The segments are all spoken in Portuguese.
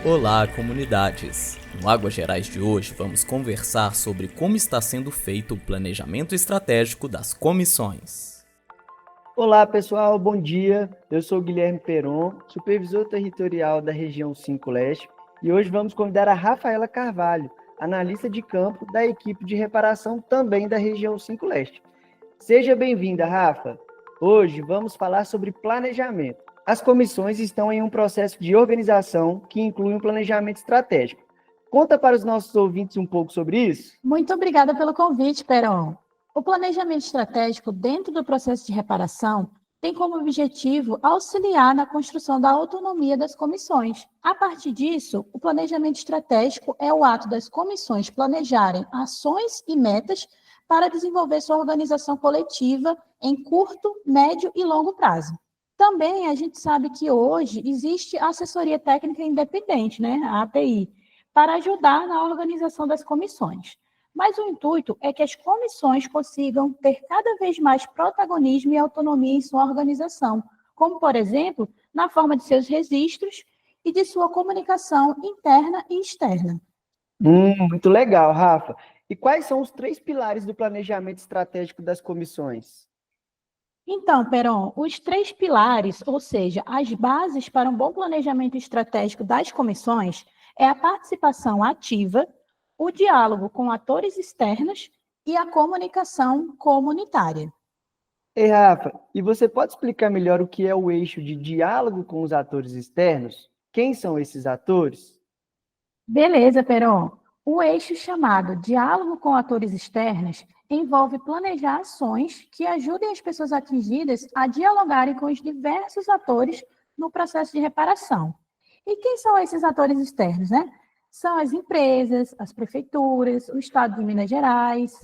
Olá, comunidades! No Águas Gerais de hoje vamos conversar sobre como está sendo feito o planejamento estratégico das comissões. Olá, pessoal, bom dia. Eu sou Guilherme Peron, supervisor territorial da região 5 Leste, e hoje vamos convidar a Rafaela Carvalho, analista de campo da equipe de reparação também da região 5 Leste. Seja bem-vinda, Rafa. Hoje vamos falar sobre planejamento. As comissões estão em um processo de organização que inclui um planejamento estratégico. Conta para os nossos ouvintes um pouco sobre isso. Muito obrigada pelo convite, Peron. O planejamento estratégico dentro do processo de reparação tem como objetivo auxiliar na construção da autonomia das comissões. A partir disso, o planejamento estratégico é o ato das comissões planejarem ações e metas para desenvolver sua organização coletiva em curto, médio e longo prazo. Também a gente sabe que hoje existe a assessoria técnica independente, né, a ATI, para ajudar na organização das comissões. Mas o intuito é que as comissões consigam ter cada vez mais protagonismo e autonomia em sua organização, como, por exemplo, na forma de seus registros e de sua comunicação interna e externa. Muito legal, Rafa. E quais são os 3 pilares do planejamento estratégico das comissões? Então, Peron, os 3 pilares, ou seja, as bases para um bom planejamento estratégico das comissões, é a participação ativa, o diálogo com atores externos e a comunicação comunitária. Ei, Rafa, e você pode explicar melhor o que é o eixo de diálogo com os atores externos? Quem são esses atores? Beleza, Peron. O eixo chamado diálogo com atores externos envolve planejar ações que ajudem as pessoas atingidas a dialogarem com os diversos atores no processo de reparação. E quem são esses atores externos, né? São as empresas, as prefeituras, o Estado de Minas Gerais,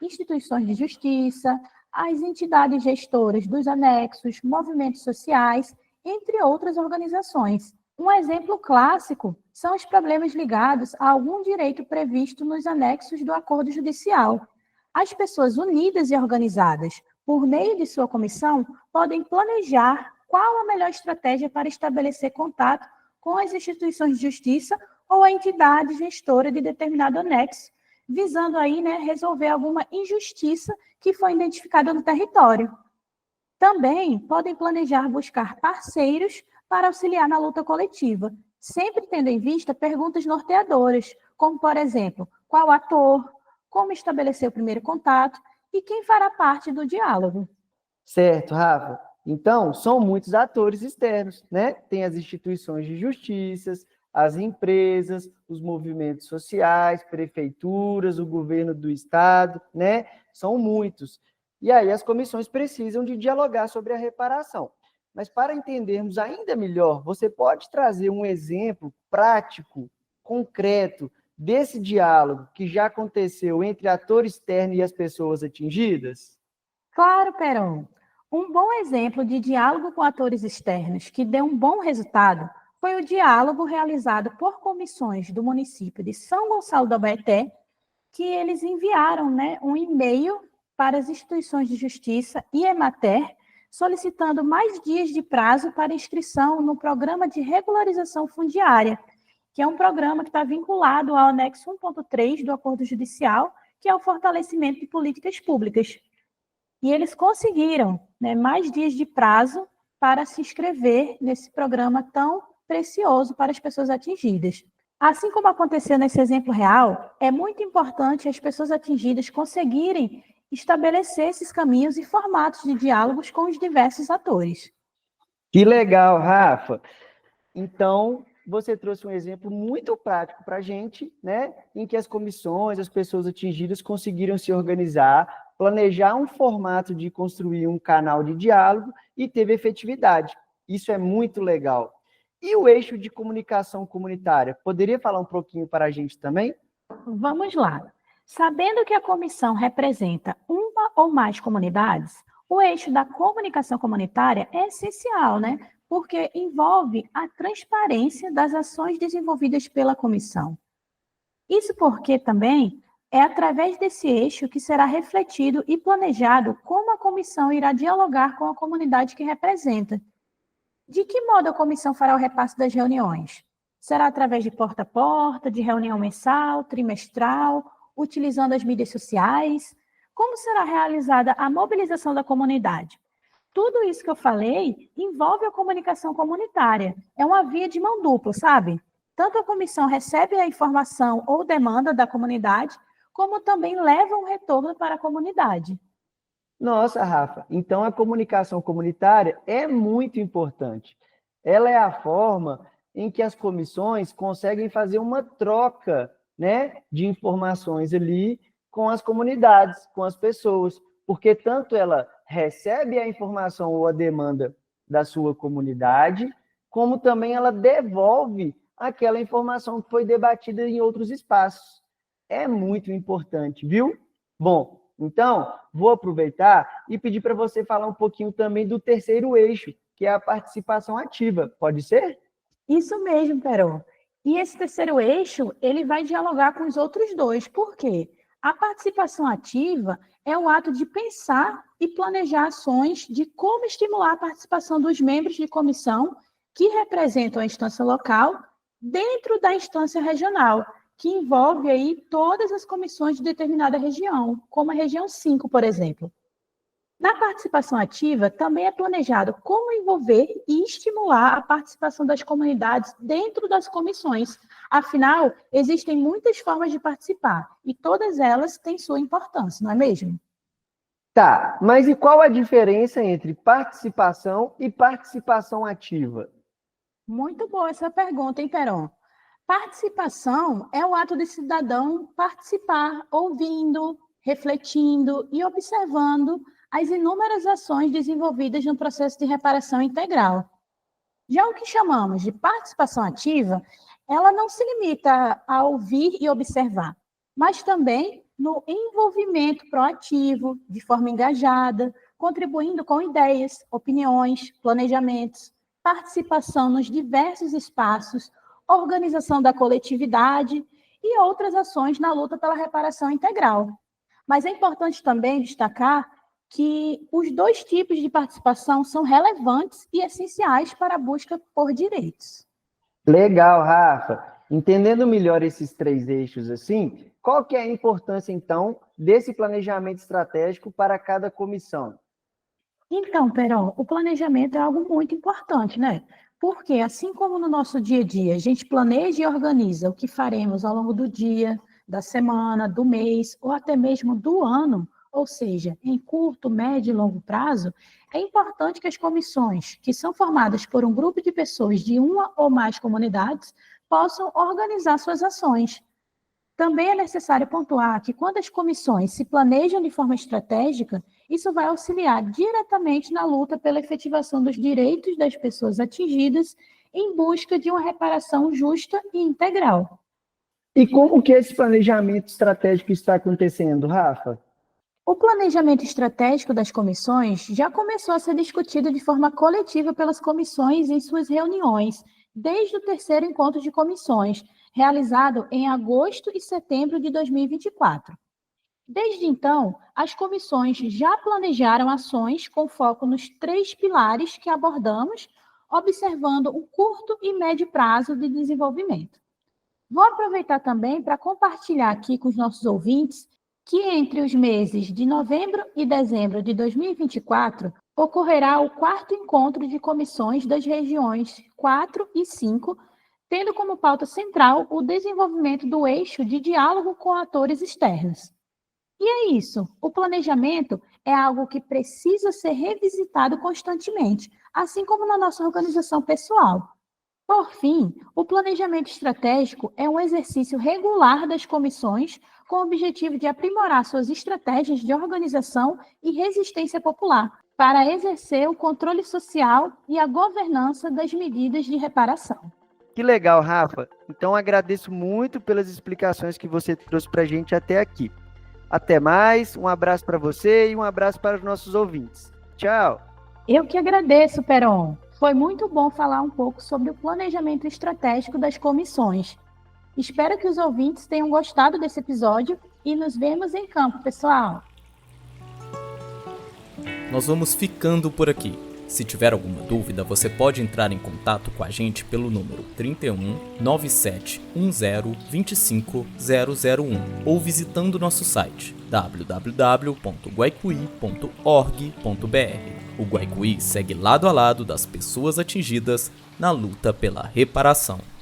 instituições de justiça, as entidades gestoras dos anexos, movimentos sociais, entre outras organizações. Um exemplo clássico são os problemas ligados a algum direito previsto nos anexos do acordo judicial. As pessoas unidas e organizadas, por meio de sua comissão, podem planejar qual a melhor estratégia para estabelecer contato com as instituições de justiça ou a entidade gestora de determinado anexo, visando aí, resolver alguma injustiça que foi identificada no território. Também podem planejar buscar parceiros para auxiliar na luta coletiva, sempre tendo em vista perguntas norteadoras, como, por exemplo, qual ator, como estabelecer o primeiro contato e quem fará parte do diálogo. Certo, Rafa. Então, são muitos atores externos, né? Tem as instituições de justiças, as empresas, os movimentos sociais, prefeituras, o governo do estado, né? São muitos. E aí as comissões precisam de dialogar sobre a reparação. Mas para entendermos ainda melhor, você pode trazer um exemplo prático, concreto, desse diálogo que já aconteceu entre ator externo e as pessoas atingidas? Claro, Peron. Um bom exemplo de diálogo com atores externos que deu um bom resultado foi o diálogo realizado por comissões do município de São Gonçalo do Abaeté, que eles enviaram, um e-mail para as instituições de justiça e Emater, solicitando mais dias de prazo para inscrição no programa de regularização fundiária, que é um programa que está vinculado ao anexo 1.3 do Acordo Judicial, que é o fortalecimento de políticas públicas. E eles conseguiram, mais dias de prazo para se inscrever nesse programa tão precioso para as pessoas atingidas. Assim como aconteceu nesse exemplo real, é muito importante as pessoas atingidas conseguirem estabelecer esses caminhos e formatos de diálogos com os diversos atores. Que legal, Rafa! Então, você trouxe um exemplo muito prático para a gente, né? Em que as comissões, as pessoas atingidas conseguiram se organizar, planejar um formato de construir um canal de diálogo e teve efetividade. Isso é muito legal. E o eixo de comunicação comunitária? Poderia falar um pouquinho para a gente também? Vamos lá. Sabendo que a comissão representa uma ou mais comunidades, o eixo da comunicação comunitária é essencial, porque envolve a transparência das ações desenvolvidas pela comissão. Isso porque também é através desse eixo que será refletido e planejado como a comissão irá dialogar com a comunidade que representa. De que modo a comissão fará o repasse das reuniões? Será através de porta a porta, de reunião mensal, trimestral, utilizando as mídias sociais? Como será realizada a mobilização da comunidade? Tudo isso que eu falei envolve a comunicação comunitária. É uma via de mão dupla, sabe? Tanto a comissão recebe a informação ou demanda da comunidade, como também leva um retorno para a comunidade. Nossa, Rafa, então a comunicação comunitária é muito importante. Ela é a forma em que as comissões conseguem fazer uma troca, né, de informações ali com as comunidades, com as pessoas, porque tanto ela recebe a informação ou a demanda da sua comunidade, como também ela devolve aquela informação que foi debatida em outros espaços. É muito importante, viu? Bom, então, vou aproveitar e pedir para você falar um pouquinho também do terceiro eixo, que é a participação ativa. Pode ser? Isso mesmo, Peró. E esse terceiro eixo, ele vai dialogar com os outros dois. Por quê? A participação ativa é o ato de pensar e planejar ações de como estimular a participação dos membros de comissão que representam a instância local dentro da instância regional, que envolve aí todas as comissões de determinada região, como a região 5, por exemplo. Na participação ativa, também é planejado como envolver e estimular a participação das comunidades dentro das comissões. Afinal, existem muitas formas de participar e todas elas têm sua importância, não é mesmo? Tá, mas e qual a diferença entre participação e participação ativa? Muito boa essa pergunta, hein, Peron? Participação é o ato do cidadão participar, ouvindo, refletindo e observando as inúmeras ações desenvolvidas no processo de reparação integral. Já o que chamamos de participação ativa, ela não se limita a ouvir e observar, mas também no envolvimento proativo, de forma engajada, contribuindo com ideias, opiniões, planejamentos, participação nos diversos espaços, organização da coletividade e outras ações na luta pela reparação integral. Mas é importante também destacar que os dois tipos de participação são relevantes e essenciais para a busca por direitos. Legal, Rafa. Entendendo melhor esses três eixos assim, qual que é a importância, então, desse planejamento estratégico para cada comissão? Então, Perón, o planejamento é algo muito importante, né? Porque, assim como no nosso dia a dia, a gente planeja e organiza o que faremos ao longo do dia, da semana, do mês ou até mesmo do ano, ou seja, em curto, médio e longo prazo, é importante que as comissões, que são formadas por um grupo de pessoas de uma ou mais comunidades, possam organizar suas ações. Também é necessário pontuar que quando as comissões se planejam de forma estratégica, isso vai auxiliar diretamente na luta pela efetivação dos direitos das pessoas atingidas em busca de uma reparação justa e integral. E como que esse planejamento estratégico está acontecendo, Rafa? O planejamento estratégico das comissões já começou a ser discutido de forma coletiva pelas comissões em suas reuniões, desde o terceiro encontro de comissões, realizado em agosto e setembro de 2024. Desde então, as comissões já planejaram ações com foco nos três pilares que abordamos, observando o curto e médio prazo de desenvolvimento. Vou aproveitar também para compartilhar aqui com os nossos ouvintes que entre os meses de novembro e dezembro de 2024 ocorrerá o quarto encontro de comissões das regiões 4 e 5, tendo como pauta central o desenvolvimento do eixo de diálogo com atores externos. E é isso, o planejamento é algo que precisa ser revisitado constantemente, assim como na nossa organização pessoal. Por fim, o planejamento estratégico é um exercício regular das comissões com o objetivo de aprimorar suas estratégias de organização e resistência popular, para exercer o controle social e a governança das medidas de reparação. Que legal, Rafa. Então agradeço muito pelas explicações que você trouxe para a gente até aqui. Até mais, um abraço para você e um abraço para os nossos ouvintes. Tchau! Eu que agradeço, Peron. Foi muito bom falar um pouco sobre o planejamento estratégico das comissões. Espero que os ouvintes tenham gostado desse episódio e nos vemos em campo, pessoal! Nós vamos ficando por aqui. Se tiver alguma dúvida, você pode entrar em contato com a gente pelo número 31 97 10 25 001 ou visitando nosso site www.guaicuí.org.br. O Guaicuí segue lado a lado das pessoas atingidas na luta pela reparação.